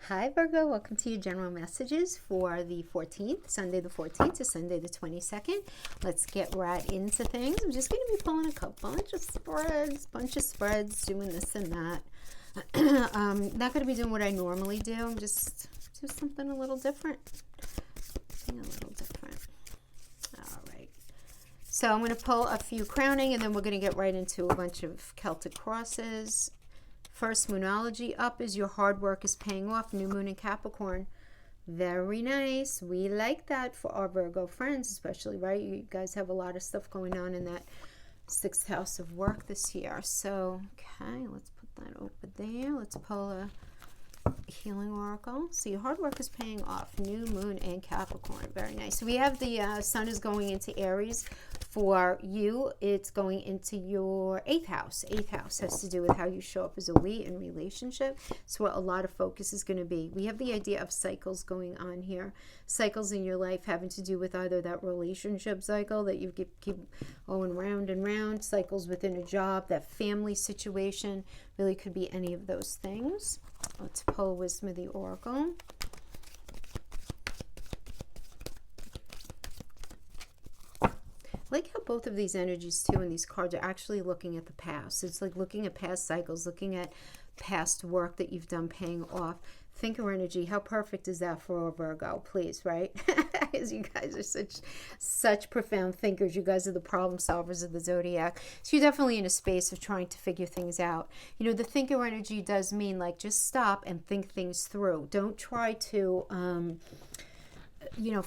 Hi Virgo, welcome to your general messages for the 14th, Sunday the 14th to Sunday the 22nd. Let's get right into things. I'm just going to be pulling a bunch of spreads, doing this and that. Not going to be doing what I normally do. I'm just do something a little different. All right. So I'm going to pull a few crowning and then we're going to get right into a bunch of Celtic crosses. First, Moonology up is your hard work is paying off. New moon in Capricorn. Very nice. We like that for our Virgo friends, especially, right? You guys have a lot of stuff going on in that 6th house of work this year. So, okay, let's put that over there. Let's pull a healing oracle. So your hard work is paying off. New moon in Capricorn. Very nice. So we have the sun is going into Aries. For you, it's going into your 8th house. 8th house has to do with how you show up as a we in relationship. So what a lot of focus is going to be. We have the idea of cycles going on here. Cycles in your life having to do with either that relationship cycle that you keep going round and round, cycles within a job, that family situation. Really could be any of those things. Let's pull Wisdom of the Oracle. I like how both of these energies too and these cards are actually looking at the past. It's like looking at past cycles, looking at past work that you've done paying off. Thinker energy, how perfect is that for a Virgo, please, right? Because you guys are such profound thinkers. You guys are the problem solvers of the zodiac. So you're definitely in a space of trying to figure things out. You know, the thinker energy does mean like just stop and think things through. Don't try to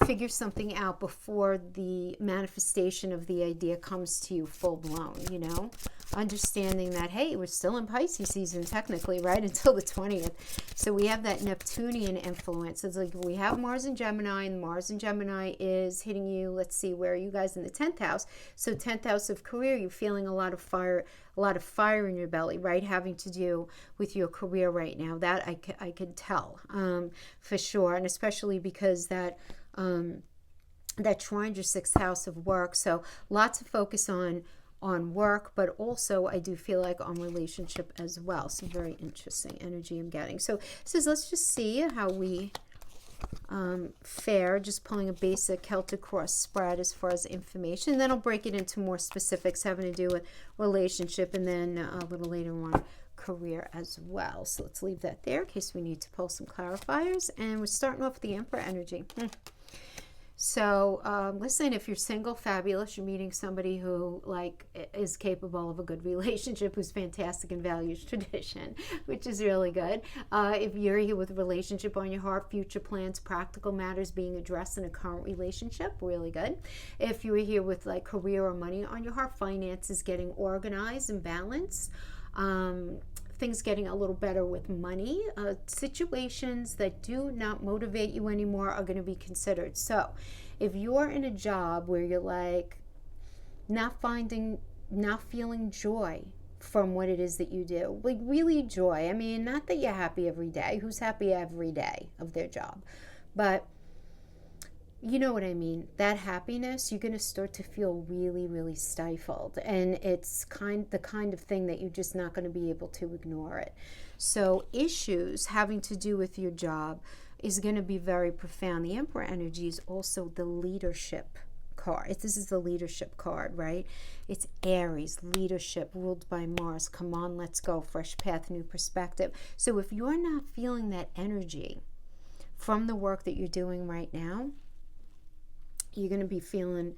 figure something out before the manifestation of the idea comes to you full blown, understanding that, hey, we're still in Pisces season technically, right, until the 20th. So we have that Neptunian influence. It's like we have Mars in Gemini, and Mars in Gemini is hitting you. Let's see, where are you guys in the 10th house? So 10th house of career, you're feeling a lot of fire in your belly, right? Having to do with your career right now. That I could tell for sure. And especially because that trines your 6th house of work. So lots of focus on work, but also I do feel like on relationship as well. So very interesting energy I'm getting. So let's just see how we fare, just pulling a basic Celtic cross spread as far as information. And then I'll break it into more specifics having to do with relationship and then a little later on career as well. So let's leave that there in case we need to pull some clarifiers. And we're starting off with the Emperor energy. So listen, if you're single, fabulous. You're meeting somebody who is capable of a good relationship, who's fantastic and values tradition, which is really good. If you're here with a relationship on your heart, future plans, practical matters being addressed in a current relationship, really good. If you're here with like career or money on your heart, finances getting organized and balanced. Things getting a little better with money. Situations that do not motivate you anymore are going to be considered. So if you're in a job where you're like not feeling joy from what it is that you do, like really joy. I mean, not that you're happy every day. Who's happy every day of their job? But you know what I mean, that happiness, you're going to start to feel really, really stifled. And it's the kind of thing that you're just not going to be able to ignore it. So issues having to do with your job is going to be very profound. The Emperor energy is also the leadership card. This is the leadership card, right? It's Aries, leadership, ruled by Mars. Come on, let's go. Fresh path, new perspective. So if you're not feeling that energy from the work that you're doing right now, you're going to be feeling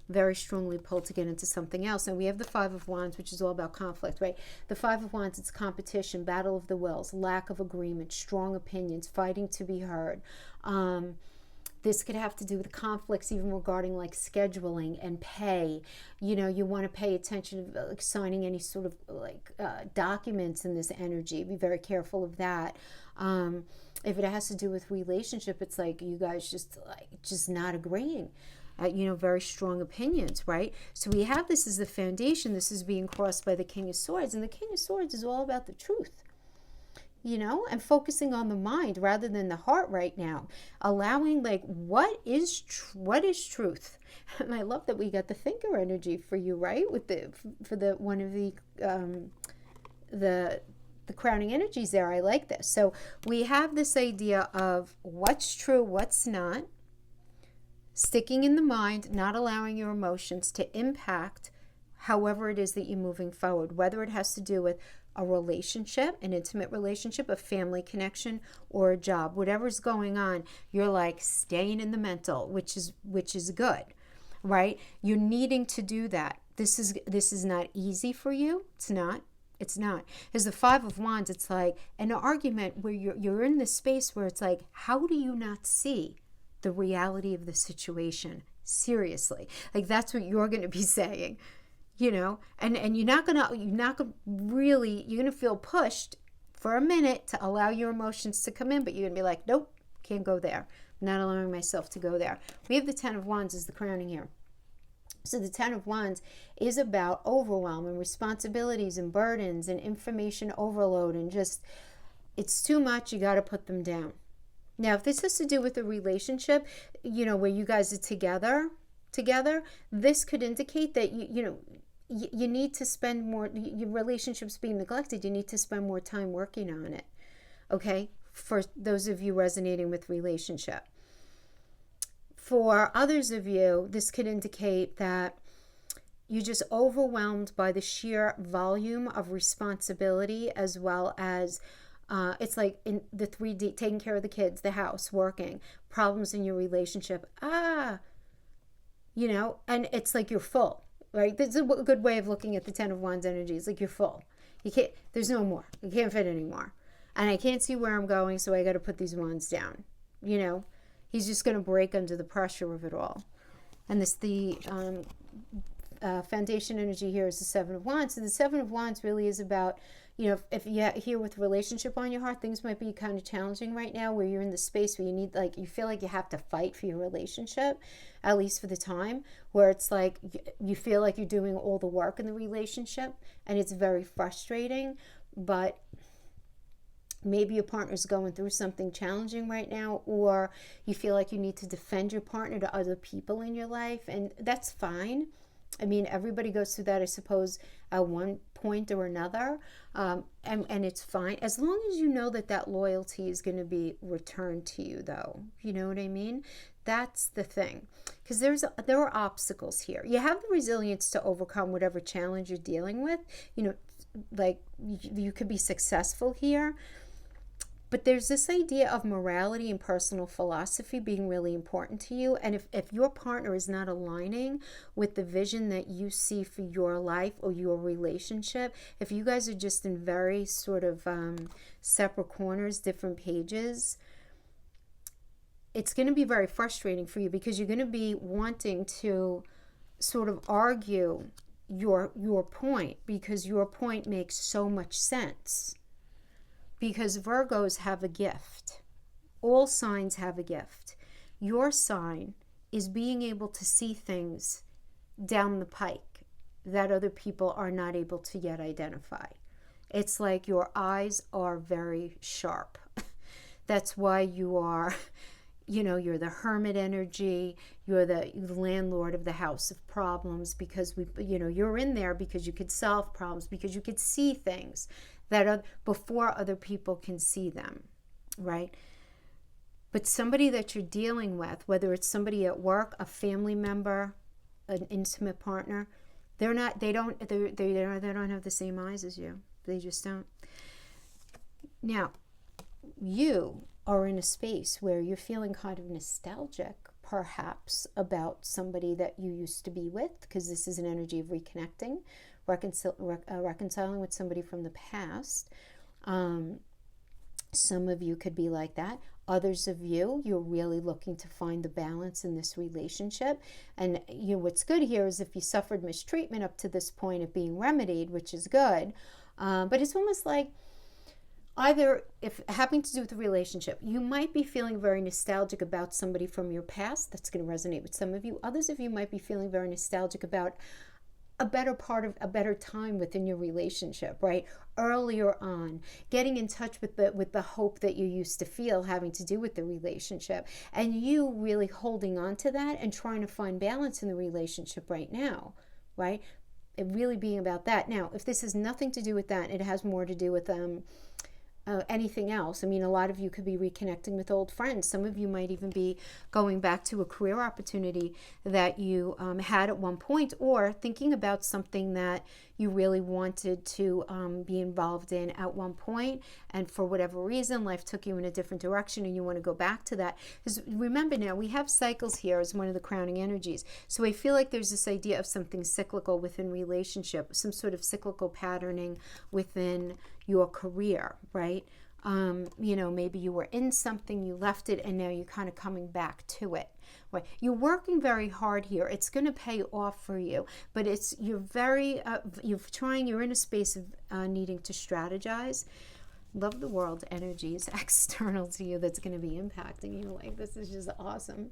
very strongly pulled to get into something else. And we have the 5 of Wands, which is all about conflict, right? The 5 of Wands, it's competition, battle of the wills, lack of agreement, strong opinions, fighting to be heard. This could have to do with conflicts even regarding like scheduling and pay. You want to pay attention to like signing any sort of documents in this energy. Be very careful of that. If it has to do with relationship, it's like you guys just not agreeing. Very strong opinions, right? So we have this as the foundation. This is being crossed by the King of Swords. And the King of Swords is all about the truth, and focusing on the mind rather than the heart right now. Allowing what is truth? And I love that we got the thinker energy for you, right? For the one of the the crowning energies there. I like this. So we have this idea of what's true, what's not, sticking in the mind, not allowing your emotions to impact however it is that you're moving forward, whether it has to do with a relationship, an intimate relationship, a family connection, or a job. Whatever's going on, you're like staying in the mental, which is good, right? You're needing to do that. This is not easy for you. It's not. As the Five of Wands, it's like an argument where you're in this space where it's like, how do you not see the reality of the situation? Seriously. Like, that's what you're going to be saying, you know, and you're not gonna really, you're gonna feel pushed for a minute to allow your emotions to come in, but you're gonna be like, nope, can't go there. I'm not allowing myself to go there. We have the Ten of Wands as the crowning here. So the Ten of Wands is about overwhelm and responsibilities and burdens and information overload, and just, it's too much, you got to put them down. Now, if this has to do with a relationship, you know, where you guys are together, this could indicate that you need to spend more, your relationship's being neglected, you need to spend more time working on it, okay? For those of you resonating with relationship. For others of you, this could indicate that you're just overwhelmed by the sheer volume of responsibility, as well as it's like in the 3D, taking care of the kids, the house, working, problems in your relationship. You know, and it's like you're full, right? That's a good way of looking at the Ten of Wands energy. It's like you're full. You can't, there's no more. You can't fit anymore. And I can't see where I'm going, so I got to put these wands down, you know? He's just going to break under the pressure of it all. And the foundation energy here is the Seven of Wands. So the Seven of Wands really is about, you know, if you're here with relationship on your heart, things might be kind of challenging right now, where you're in the space where you need, like, you feel like you have to fight for your relationship, at least for the time, where it's like you feel like you're doing all the work in the relationship, and it's very frustrating. But maybe your partner's going through something challenging right now, or you feel like you need to defend your partner to other people in your life, and that's fine. I mean, everybody goes through that, I suppose, at one point or another, and it's fine, as long as you know that that loyalty is going to be returned to you, though. You know what I mean? That's the thing, because there are obstacles here. You have the resilience to overcome whatever challenge you're dealing with. You know, like, you could be successful here. But there's this idea of morality and personal philosophy being really important to you. And if your partner is not aligning with the vision that you see for your life or your relationship, if you guys are just in very sort of separate corners, different pages, it's going to be very frustrating for you, because you're going to be wanting to sort of argue your point, because your point makes so much sense. Because Virgos have a gift. All signs have a gift. Your sign is being able to see things down the pike that other people are not able to yet identify. It's like your eyes are very sharp. That's why you are, you know, you're the hermit energy, you're the landlord of the house of problems, because you're in there because you could solve problems, because you could see things that are before other people can see them, right? But somebody that you're dealing with, whether it's somebody at work, a family member, an intimate partner, they don't have the same eyes as you. They just don't. Now, you are in a space where you're feeling kind of nostalgic, perhaps, about somebody that you used to be with, because this is an energy of reconnecting, reconciling with somebody from the past. Some of you could be like that. Others of you, you're really looking to find the balance in this relationship. And what's good here is if you suffered mistreatment up to this point, of being remedied, which is good. But it's almost like, either, if having to do with a relationship, you might be feeling very nostalgic about somebody from your past. That's going to resonate with some of you. Others of you might be feeling very nostalgic about a better time within your relationship, right? Earlier on, getting in touch with the hope that you used to feel having to do with the relationship, and you really holding on to that and trying to find balance in the relationship right now, right? it really being about that. Now, if this has nothing to do with that, it has more to do with anything else. I mean, a lot of you could be reconnecting with old friends. Some of you might even be going back to a career opportunity that you had at one point, or thinking about something that you really wanted to be involved in at one point, and for whatever reason, life took you in a different direction and you want to go back to that. Because remember now, we have cycles here as one of the crowning energies. So I feel like there's this idea of something cyclical within relationship, some sort of cyclical patterning within your career, right? Maybe you were in something, you left it, and now you're kind of coming back to it. Right? You're working very hard here. It's going to pay off for you, but you're in a space of needing to strategize. Love the world energy is external to you that's going to be impacting you. Like, this is just awesome.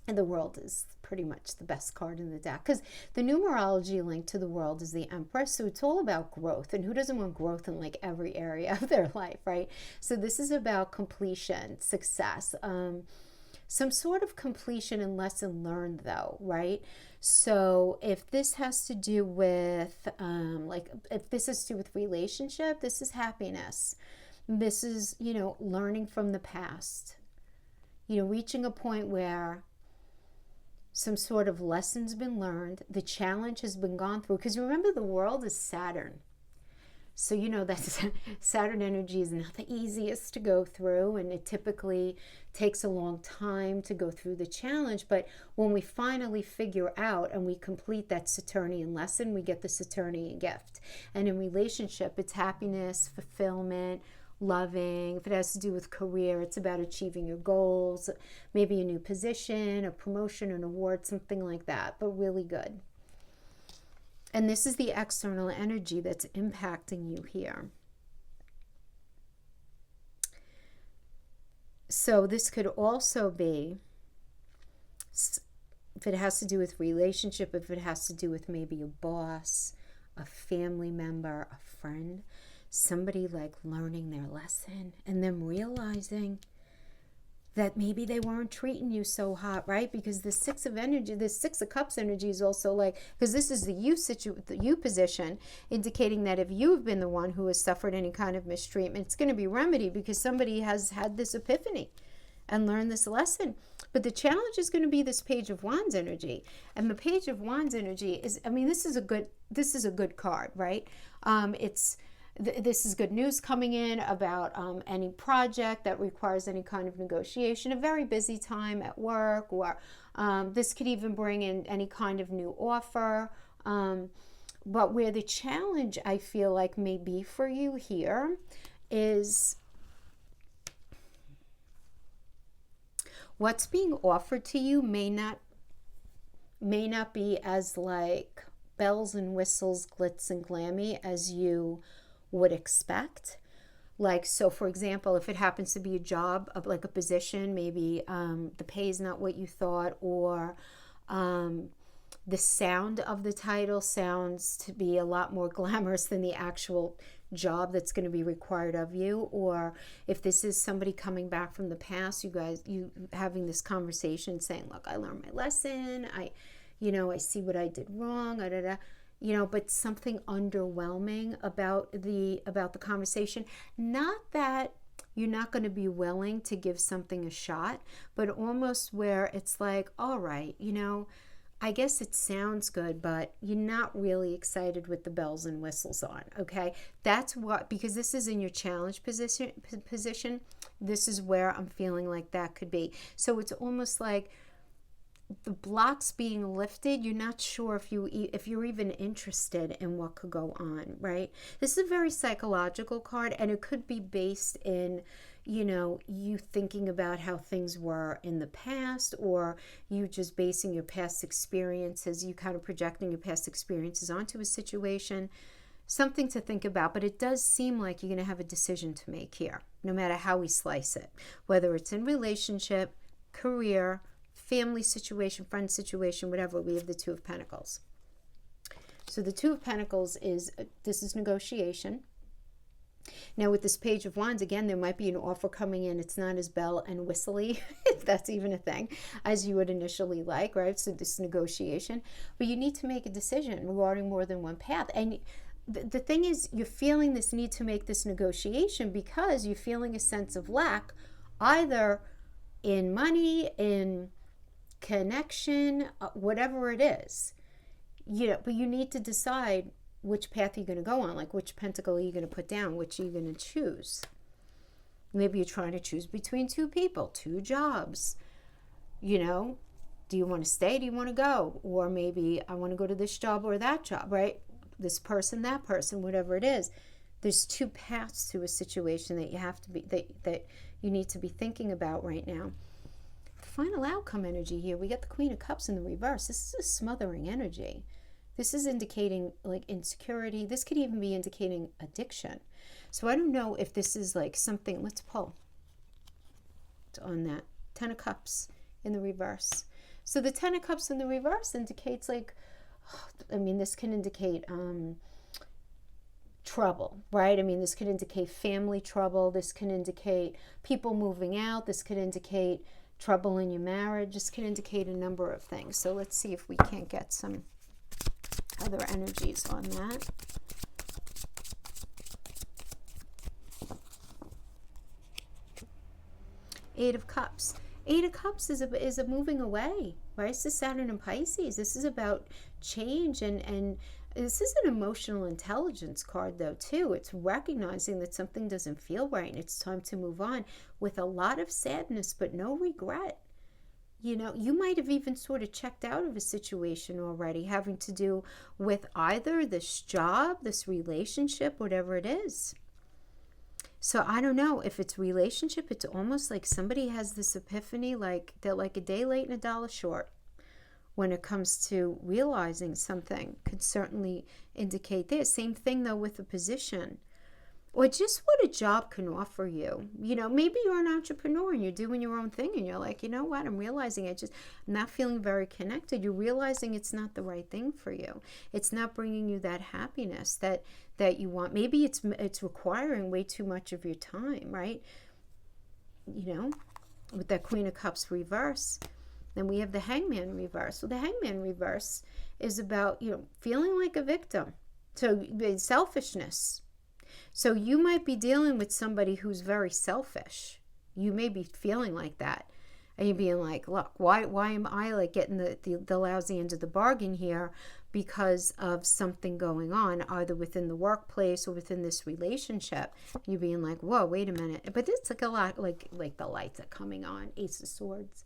And the world is pretty much the best card in the deck, because the numerology link to the world is the Empress. So it's all about growth, and who doesn't want growth in like every area of their life, right? So this is about completion, success, some sort of completion and lesson learned though, right? So if this has to do with if this has to do with relationship, this is happiness. This is, learning from the past, reaching a point where some sort of lesson's been learned, the challenge has been gone through. Because remember, the world is Saturn. So that Saturn energy is not the easiest to go through, and it typically takes a long time to go through the challenge. But when we finally figure out and we complete that Saturnian lesson, we get the Saturnian gift. And in relationship, it's happiness, fulfillment, loving. If it has to do with career, it's about achieving your goals, maybe a new position, a promotion, an award, something like that, but really good. And this is the external energy that's impacting you here. So this could also be, if it has to do with relationship, if it has to do with maybe a boss, a family member, a friend, somebody like learning their lesson and them realizing that maybe they weren't treating you so hot, right? Because the Six of Cups energy is also like, because this is the you position, indicating that if you've been the one who has suffered any kind of mistreatment, it's going to be remedied because somebody has had this epiphany and learned this lesson. But the challenge is going to be this Page of Wands energy. And the Page of Wands energy is, this is a good card, right? This is good news coming in about any project that requires any kind of negotiation, a very busy time at work, or this could even bring in any kind of new offer. But where the challenge, I feel like, may be for you here is what's being offered to you may not be as like bells and whistles, glitz and glammy as you would expect. Like, so for example, if it happens to be a job of like a position, maybe the pay is not what you thought, or the sound of the title sounds to be a lot more glamorous than the actual job that's going to be required of you. Or if this is somebody coming back from the past, you having this conversation saying, look, I learned my lesson, I see what I did wrong, but something underwhelming about the conversation. Not that you're not going to be willing to give something a shot, but almost where it's like, all right, I guess it sounds good, but you're not really excited with the bells and whistles on, okay? That's what, because this is in your challenge position, this is where I'm feeling like that could be. So it's almost like the blocks being lifted, you're not sure if you're even interested in what could go on, right? This is a very psychological card, and it could be based in, you thinking about how things were in the past, or you just basing your past experiences, you kind of projecting your past experiences onto a situation. Something to think about, but it does seem like you're going to have a decision to make here, no matter how we slice it, whether it's in relationship, career, family situation, friend situation, whatever. We have the Two of Pentacles. So the Two of Pentacles this is negotiation. Now with this Page of Wands, again, there might be an offer coming in. It's not as bell and whistly, if that's even a thing, as you would initially like, right? So this negotiation. But you need to make a decision regarding more than one path. And the thing is, you're feeling this need to make this negotiation because you're feeling a sense of lack, either in money, in connection, whatever it is. But you need to decide which path you're going to go on, like which pentacle are you going to put down, which are you going to choose. Maybe you're trying to choose between two people, two jobs. Do you want to stay? Do you want to go? Or maybe I want to go to this job or that job, right? This person, that person, whatever it is. There's two paths to a situation that you have to be, that you need to be thinking about right now. Final outcome energy here. We got the Queen of Cups in the reverse. This is a smothering energy. This is indicating like insecurity. This could even be indicating addiction. So I don't know if this is like something, let's pull on that. 10 of Cups in the reverse. So the 10 of Cups in the reverse indicates like, this can indicate trouble, right? This could indicate family trouble. This can indicate people moving out. This could indicate trouble in your marriage. This can indicate a number of things. So let's see if we can't get some other energies on that. Eight of Cups. Eight of Cups is a moving away, right? This is Saturn and Pisces. This is about change, and this is an emotional intelligence card though too. It's recognizing that something doesn't feel right and it's time to move on with a lot of sadness but no regret. You might have even sort of checked out of a situation already having to do with either this job, this relationship, whatever it is. So I don't know if it's relationship. It's almost like somebody has this epiphany, like they're like a day late and a dollar short when it comes to realizing something. Could certainly indicate this. Same thing though with the position. Or just what a job can offer you. Maybe you're an entrepreneur and you're doing your own thing and you're like, you know what, I'm realizing I'm not feeling very connected. You're realizing it's not the right thing for you. It's not bringing you that happiness that you want. Maybe it's requiring way too much of your time, right? With that Queen of Cups reverse. Then we have the Hangman Reverse. So the Hangman Reverse is about, feeling like a victim. So selfishness. So you might be dealing with somebody who's very selfish. You may be feeling like that. And you're being like, look, why am I like getting the lousy end of the bargain here because of something going on, either within the workplace or within this relationship? You're being like, whoa, wait a minute. But it's like a lot, like the lights are coming on. Ace of Swords.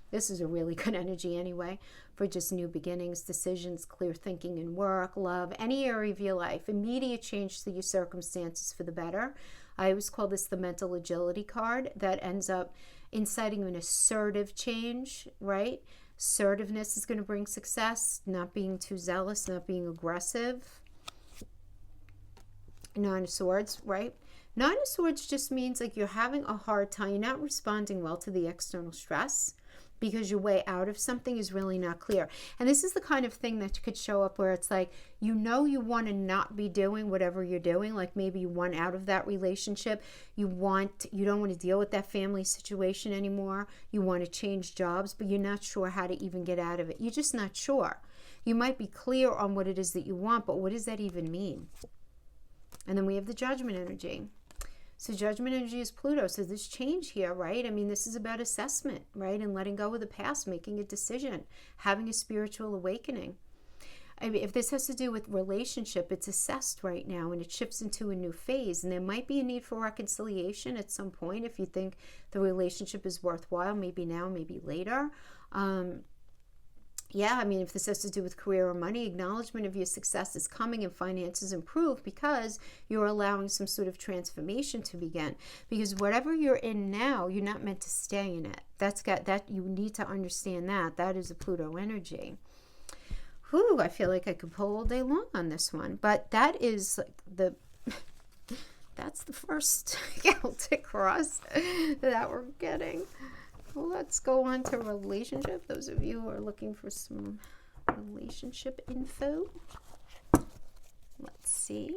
This is a really good energy anyway for just new beginnings, decisions, clear thinking in work, love, any area of your life. Immediate change to your circumstances for the better. I always call this the mental agility card that ends up inciting an assertive change, right? Assertiveness is going to bring success, not being too zealous, not being aggressive. Nine of Swords, right? Nine of Swords just means like you're having a hard time. You're not responding well to the external stress, because your way out of something is really not clear. And this is the kind of thing that could show up where it's like, you want to not be doing whatever you're doing. Like maybe you want out of that relationship. You don't want to deal with that family situation anymore. You want to change jobs, but you're not sure how to even get out of it. You're just not sure. You might be clear on what it is that you want, but what does that even mean? And then we have the Judgment energy. So Judgment energy is Pluto. So this change here, right? This is about assessment, right? And letting go of the past, making a decision, having a spiritual awakening. If this has to do with relationship, it's assessed right now and it shifts into a new phase. And there might be a need for reconciliation at some point if you think the relationship is worthwhile, maybe now, maybe later. If this has to do with career or money, acknowledgement of your success is coming and finances improve because you're allowing some sort of transformation to begin. Because whatever you're in now, you're not meant to stay in it. You need to understand that. That is a Pluto energy. Whew, I feel like I could pull all day long on this one. But that is like that's the first Celtic cross that we're getting. Let's go on to relationship. Those of you who are looking for some relationship info. Let's see.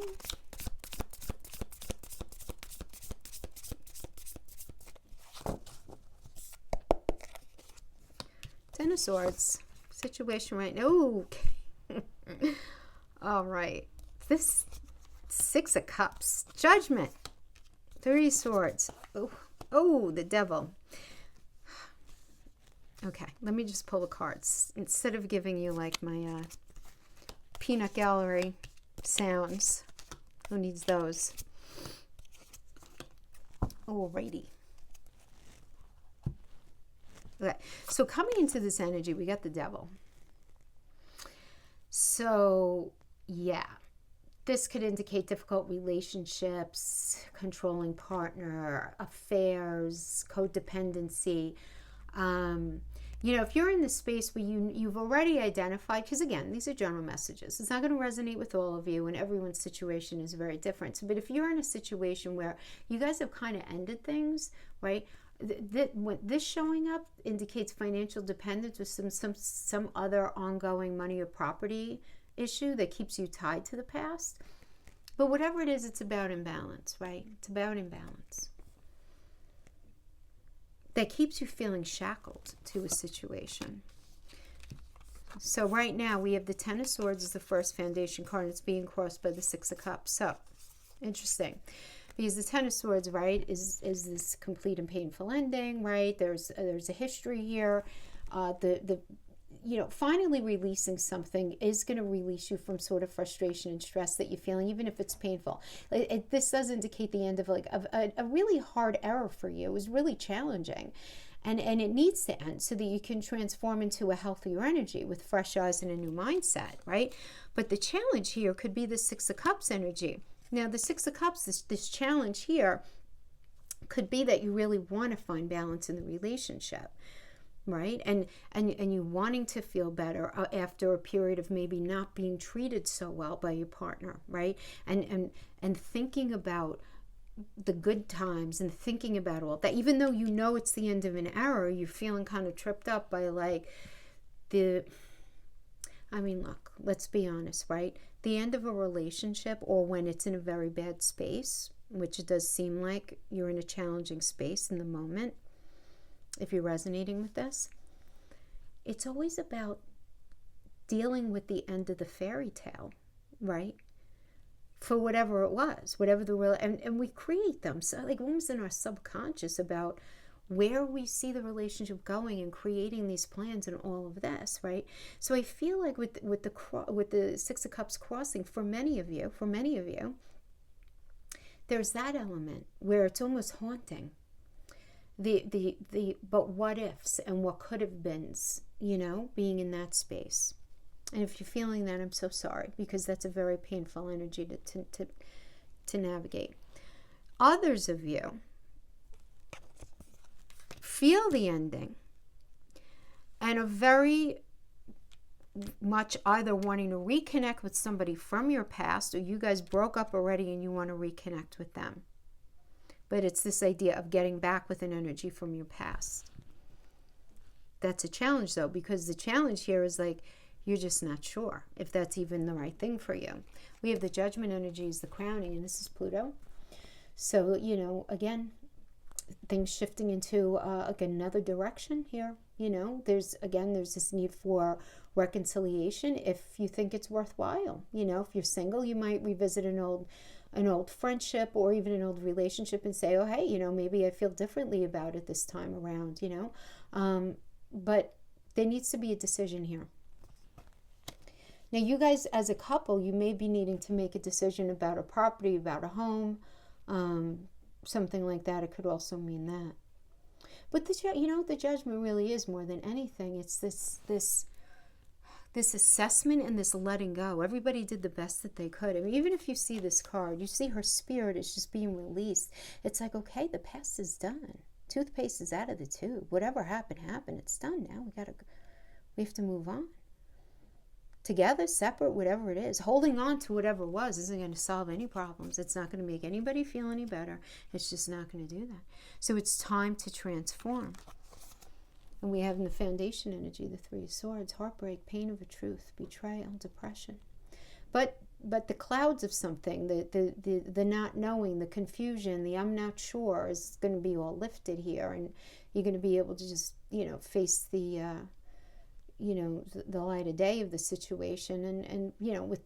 Ten of Swords. Situation right now. Ooh. All right. This Six of Cups. Judgment. Three of Swords. Oh, the Devil. Okay, let me just pull the cards. Instead of giving you like my peanut gallery sounds. Who needs those? Alrighty. Okay, so coming into this energy, we got the Devil. So, yeah, this could indicate difficult relationships, controlling partner, affairs, codependency. You know, if you're in the space where you've already identified, because again, these are general messages. It's not going to resonate with all of you, and everyone's situation is very different. So, but if you're in a situation where you guys have kind of ended things, right? This showing up indicates financial dependence with some other ongoing money or property issue that keeps you tied to the past. But whatever it is, it's about imbalance, right? It's about imbalance. That keeps you feeling shackled to a situation. So right now we have the Ten of Swords as the first foundation card. It's being crossed by the Six of Cups. So interesting, because the Ten of Swords, right, is this complete and painful ending, right? There's a history here. You know, finally releasing something is going to release you from sort of frustration and stress that you're feeling, even if it's painful. This does indicate the end of a really hard era for you. It was really challenging. And it needs to end so that you can transform into a healthier energy with fresh eyes and a new mindset, right? But the challenge here could be the Six of Cups energy. Now, the Six of Cups, this challenge here could be that you really want to find balance in the relationship. Right? And you wanting to feel better after a period of maybe not being treated so well by your partner, right? And thinking about the good times and thinking about all that, even though you know it's the end of an era, you're feeling kind of tripped up by look, let's be honest, right? The end of a relationship, or when it's in a very bad space, which it does seem like you're in a challenging space in the moment, if you're resonating with this, it's always about dealing with the end of the fairy tale, right? For whatever it was, whatever the real, and we create them, so like almost in our subconscious about where we see the relationship going and creating these plans and all of this, right? So I feel like with the Six of Cups crossing, for many of you, there's that element where it's almost haunting. But what ifs and what could have beens, you know, being in that space. And if you're feeling that, I'm so sorry, because that's a very painful energy to navigate. Others of you feel the ending and are very much either wanting to reconnect with somebody from your past, or you guys broke up already and you want to reconnect with them. But it's this idea of getting back with an energy from your past. That's a challenge, though, because the challenge here is like, you're just not sure if that's even the right thing for you. We have the Judgment energy as the crowning, and this is Pluto. So, you know, again, things shifting into like another direction here. You know, there's this need for reconciliation if you think it's worthwhile. You know, if you're single, you might revisit an old friendship or even an old relationship and say, oh, hey, you know, maybe I feel differently about it this time around, you know. But there needs to be a decision here. Now, you guys as a couple, you may be needing to make a decision about a property, about a home, something like that. It could also mean that. But the Judgment really is more than anything. It's this assessment and this letting go. Everybody did the best that they could. I mean, even if you see this card, you see her spirit is just being released. It's like, okay, the past is done. Toothpaste is out of the tube. Whatever happened, happened. It's done now. We have to move on. Together, separate, whatever it is. Holding on to whatever was isn't going to solve any problems. It's not going to make anybody feel any better. It's just not going to do that. So it's time to transform. And we have in the foundation energy, the Three of Swords, heartbreak, pain of a truth, betrayal, depression. But the clouds of something, the not knowing, the confusion, the I'm not sure is going to be all lifted here. And you're going to be able to just, you know, face the the light of day of the situation, and with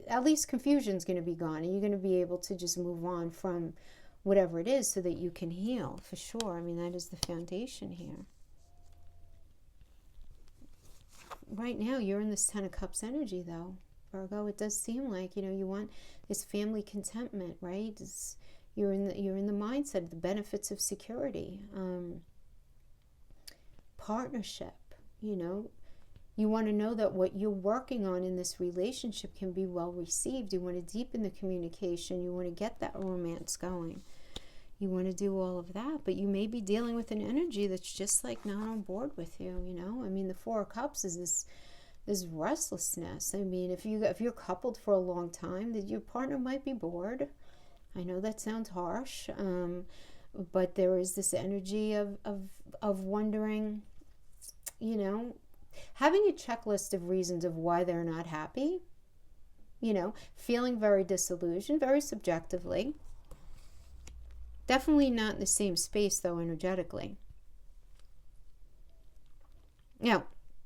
at least confusion's going to be gone, and you're going to be able to just move on from whatever it is so that you can heal, for sure. I mean, that is the foundation here. Right now, you're in this Ten of Cups energy, though, Virgo. It does seem like, you want this family contentment, right? You're in the mindset of the benefits of security, partnership. You want to know that what you're working on in this relationship can be well received. You want to deepen the communication. You want to get that romance going. You want to do all of that, but you may be dealing with an energy that's just like not on board with you. I mean, the Four of Cups is this restlessness. I mean, if you're coupled for a long time, that your partner might be bored. I know that sounds harsh, but there is this energy of wondering, having a checklist of reasons of why they're not happy, feeling very disillusioned, very subjectively. Definitely not in the same space, though, energetically. Now,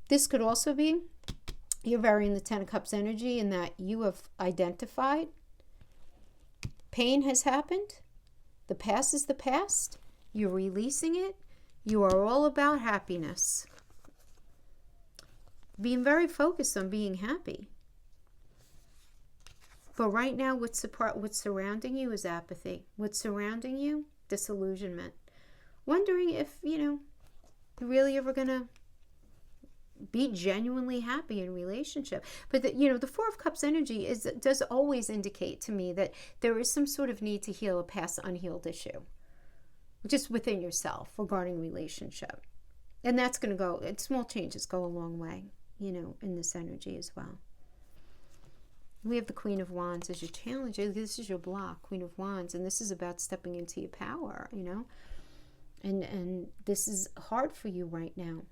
this could also be, you're very in the Ten of Cups energy in that you have identified pain has happened. The past is the past. You're releasing it. You are all about happiness. Being very focused on being happy. But right now, what's surrounding you is apathy. What's surrounding you? Disillusionment. Wondering if, you're really ever going to be genuinely happy in relationship. But, the Four of Cups energy does always indicate to me that there is some sort of need to heal a past unhealed issue. Just within yourself regarding relationship. And that's going to go, small changes go a long way, in this energy as well. We have the Queen of Wands as your challenge. This is your block, Queen of Wands, and this is about stepping into your power, and this is hard for you right now,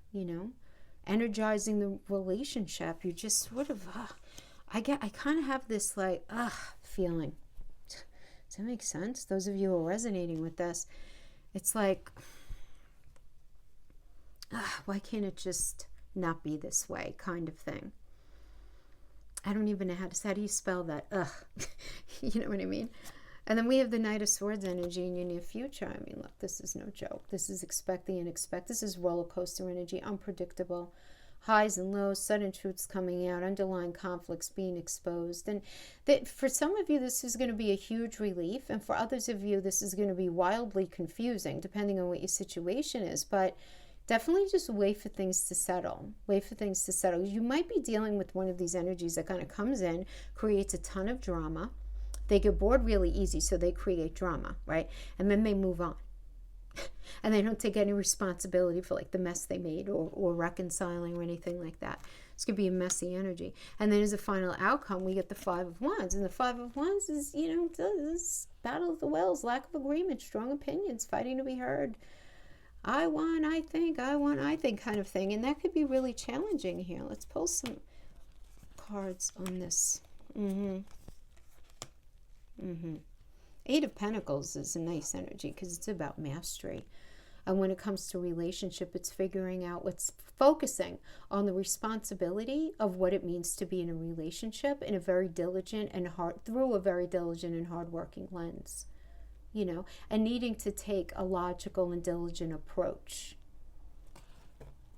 energizing the relationship. You're just sort of, I kind of have this feeling. Does that make sense? Those of you who are resonating with this, it's like, why can't it just not be this way, kind of thing. I don't even know how do you spell that? You know what I mean? And then we have the Knight of Swords energy in your near future. I mean, look, this is no joke. This is expect the unexpected. This is roller coaster energy, unpredictable. Highs and lows, sudden truths coming out, underlying conflicts being exposed. And for some of you, this is going to be a huge relief. And for others of you, this is going to be wildly confusing, depending on what your situation is. But definitely just wait for things to settle. Wait for things to settle. You might be dealing with one of these energies that kind of comes in, creates a ton of drama. They get bored really easy, so they create drama, right? And then they move on. And they don't take any responsibility for the mess they made or reconciling or anything like that. It's going to be a messy energy. And then as a final outcome, we get the Five of Wands. And the Five of Wands is, this battle of the wills, lack of agreement, strong opinions, fighting to be heard. I want, I think kind of thing. And that could be really challenging here. Let's pull some cards on this. Eight of Pentacles is a nice energy because it's about mastery. And when it comes to relationship, it's figuring out focusing on the responsibility of what it means to be in a relationship in a very diligent and through a very diligent and hardworking lens, and needing to take a logical and diligent approach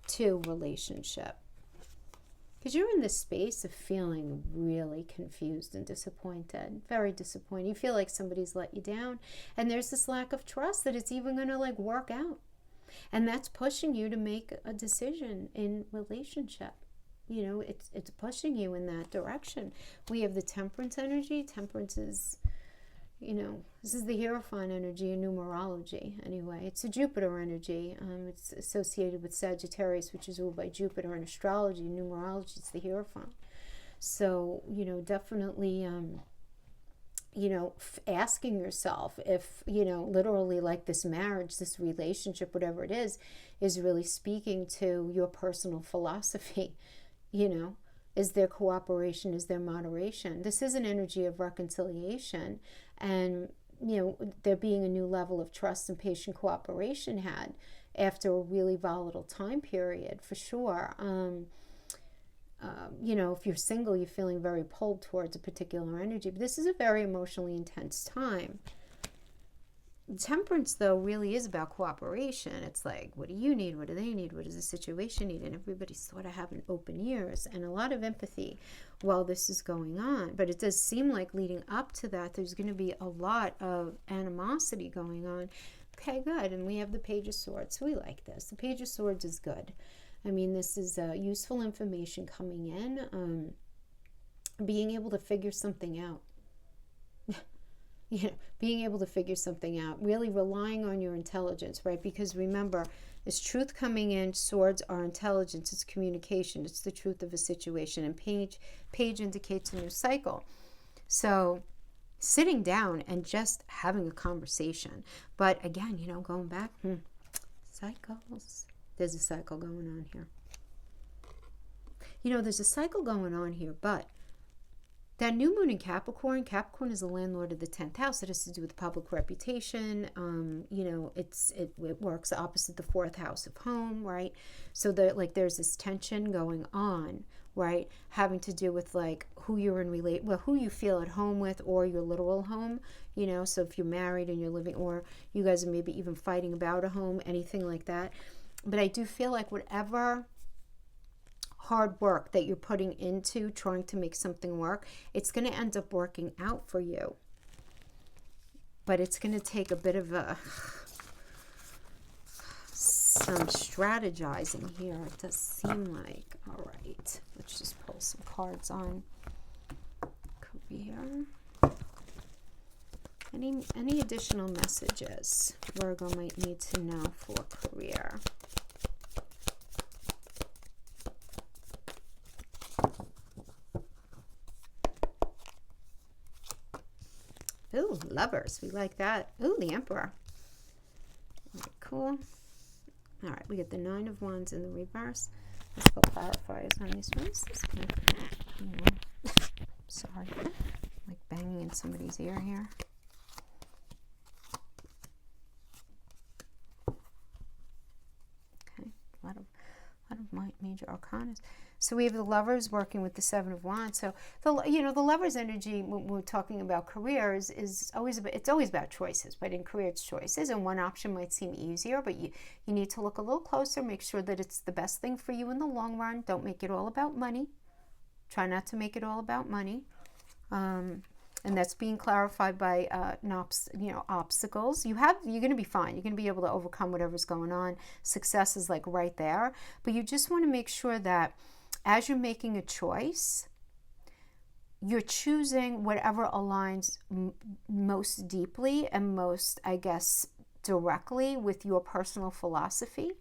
to relationship. Because you're in this space of feeling really confused and disappointed, very disappointed. You feel like somebody's let you down, and there's this lack of trust that it's even going to work out. And that's pushing you to make a decision in relationship. It's pushing you in that direction. We have the Temperance energy. Temperance is, this is the Hierophant energy in numerology. Anyway, it's a Jupiter energy. It's associated with Sagittarius, which is ruled by Jupiter. In astrology, numerology, it's the Hierophant. So, definitely, asking yourself if, literally this marriage, this relationship, whatever it is really speaking to your personal philosophy. Is there cooperation? Is there moderation? This is an energy of reconciliation. And, there being a new level of trust and patient cooperation had after a really volatile time period, for sure. you know, if you're single, you're feeling very pulled towards a particular energy. But this is a very emotionally intense time. Temperance, though, really is about cooperation. It's like, what do you need? What do they need? What does the situation need? And everybody's sort of having open ears and a lot of empathy while this is going on. But it does seem like leading up to that, there's going to be a lot of animosity going on. Okay, good. And we have the Page of Swords. We like this. The Page of Swords is good. I mean, this is useful information coming in. Being able to figure something out. You know, being able to figure something out, really relying on your intelligence, right? Because remember, there's truth coming in. Swords are intelligence. It's communication. It's the truth of a situation. And page indicates a new cycle. So sitting down and just having a conversation. But again, you know, going back, cycles. There's a cycle going on here. You know, there's a cycle going on here, but that new moon in Capricorn, Capricorn is the landlord of the 10th house. It has to do with public reputation. You know, it works opposite the 4th house of home, right? So there's this tension going on, right? Having to do with like who you're who you feel at home with, or your literal home, you know. So if you're married and you're living, or you guys are maybe even fighting about a home, anything like that. But I do feel like whatever hard work that you're putting into trying to make something work, it's going to end up working out for you. But it's going to take a bit of some strategizing here. It does seem like. All right, let's just pull some cards on career. Any additional messages Virgo might need to know for career? Ooh, Lovers. We like that. Ooh, the Emperor. All right, cool. All right, we get the 9 of Wands in the reverse. Let's go clarifiers on these ones. Sorry. Like banging in somebody's ear here. Okay, a lot of major arcanas. So we have the Lovers working with the 7 of Wands. So the Lovers energy when we're talking about careers is always about choices. But in career, it's choices, and one option might seem easier, but you need to look a little closer, make sure that it's the best thing for you in the long run. Don't make it all about money. Try not to make it all about money. And that's being clarified by obstacles. You're going to be fine. You're going to be able to overcome whatever's going on. Success is like right there. But you just want to make sure that as you're making a choice, you're choosing whatever aligns most deeply and most, I guess, directly with your personal philosophy.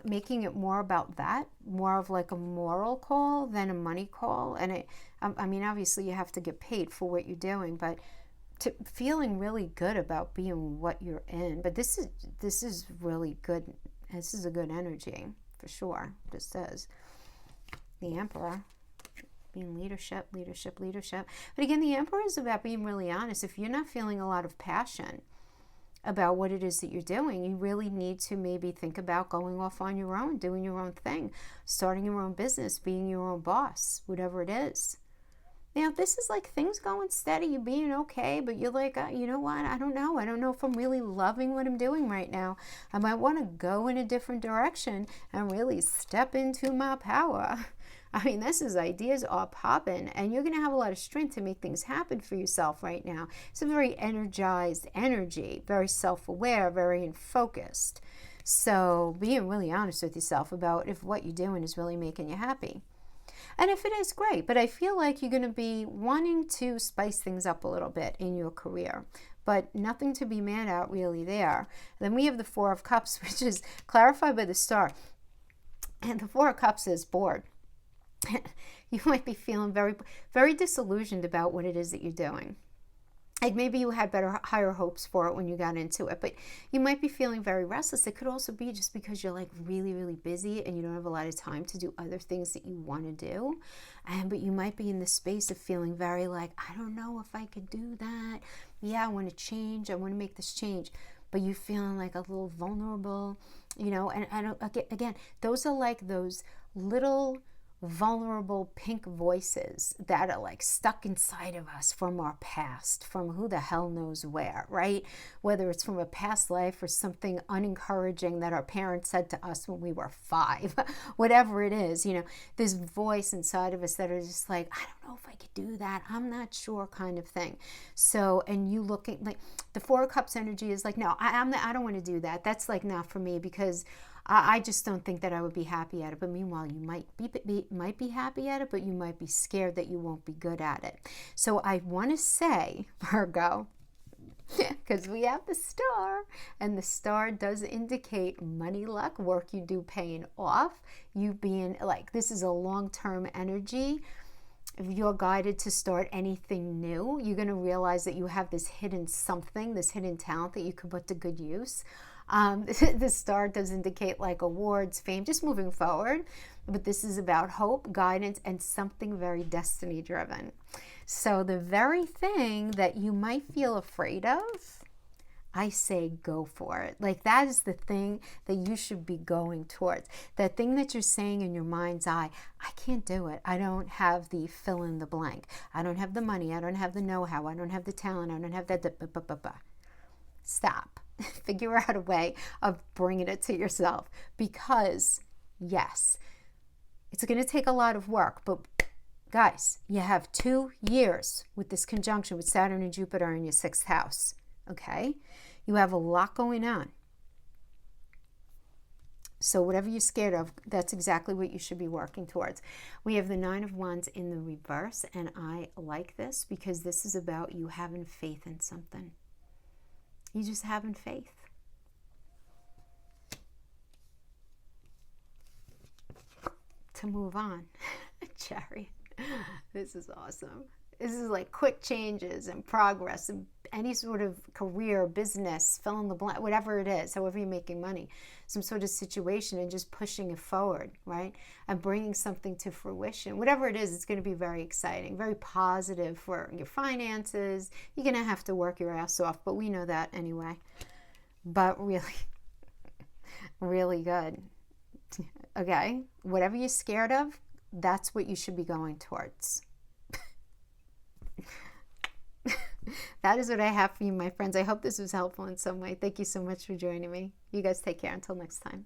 Making it more about that, more of like a moral call than a money call. And I mean, obviously you have to get paid for what you're doing, but feeling really good about being what you're in. But this is really good. This is a good energy for sure. This says the Emperor. Being leadership. But again, the Emperor is about being really honest. If you're not feeling a lot of passion about what it is that you're doing, you really need to maybe think about going off on your own, doing your own thing, starting your own business, being your own boss, whatever it is. Now, this is like things going steady, you're being okay, but you're like, you know what, I don't know if I'm really loving what I'm doing right now. I might want to go in a different direction and really step into my power. I mean, ideas are popping, and you're going to have a lot of strength to make things happen for yourself right now. It's a very energized energy, very self-aware, very focused. So being really honest with yourself about if what you're doing is really making you happy. And if it is, great. But I feel like you're going to be wanting to spice things up a little bit in your career, but nothing to be mad at really there. Then we have the 4 of Cups, which is clarified by the star. And the 4 of Cups is bored. You might be feeling very, very disillusioned about what it is that you're doing. Like maybe you had higher hopes for it when you got into it, but you might be feeling very restless. It could also be just because you're like really, really busy and you don't have a lot of time to do other things that you want to do. But you might be in the space of feeling very like, I don't know if I could do that. Yeah, I want to change. I want to make this change. But you're feeling like a little vulnerable, and again, those are like those little vulnerable pink voices that are like stuck inside of us from our past, from who the hell knows where, right? Whether it's from a past life or something unencouraging that our parents said to us when we were 5, whatever it is, you know, this voice inside of us that are just like, I don't know if I could do that, I'm not sure, kind of thing. So, and you looking like the 4 of Cups energy is like, no, I don't want to do that. That's like not for me, because I just don't think that I would be happy at it. But meanwhile, you might be happy at it, but you might be scared that you won't be good at it. So I want to say, Virgo, because we have the star, and the star does indicate money, luck, work you do paying off, you being like, this is a long-term energy. If you're guided to start anything new, you're going to realize that you have this hidden something, this hidden talent that you could put to good use. The star does indicate like awards, fame, just moving forward. But this is about hope, guidance, and something very destiny driven. So the very thing that you might feel afraid of, I say go for it. Like that is the thing that you should be going towards. That thing that you're saying in your mind's eye, I can't do it. I don't have the fill in the blank. I don't have the money. I don't have the know-how. I don't have the talent. I don't have that. Stop. Figure out a way of bringing it to yourself, because yes, it's going to take a lot of work, but guys, you have 2 years with this conjunction with Saturn and Jupiter in your 6th house. Okay, you have a lot going on. So whatever you're scared of, that's exactly what you should be working towards. We have the 9 of Wands in the reverse, and I like this because this is about you having faith in something. You just having faith. To move on. Chariot. This is awesome. This is like quick changes and progress and any sort of career, business, fill in the blank, whatever it is, however you're making money, some sort of situation, and just pushing it forward, right? And bringing something to fruition. Whatever it is, it's going to be very exciting, very positive for your finances. You're going to have to work your ass off, but we know that anyway. But really, really good. Okay, whatever you're scared of, that's what you should be going towards. That is what I have for you, my friends. I hope this was helpful in some way. Thank you so much for joining me. You guys take care. Until next time.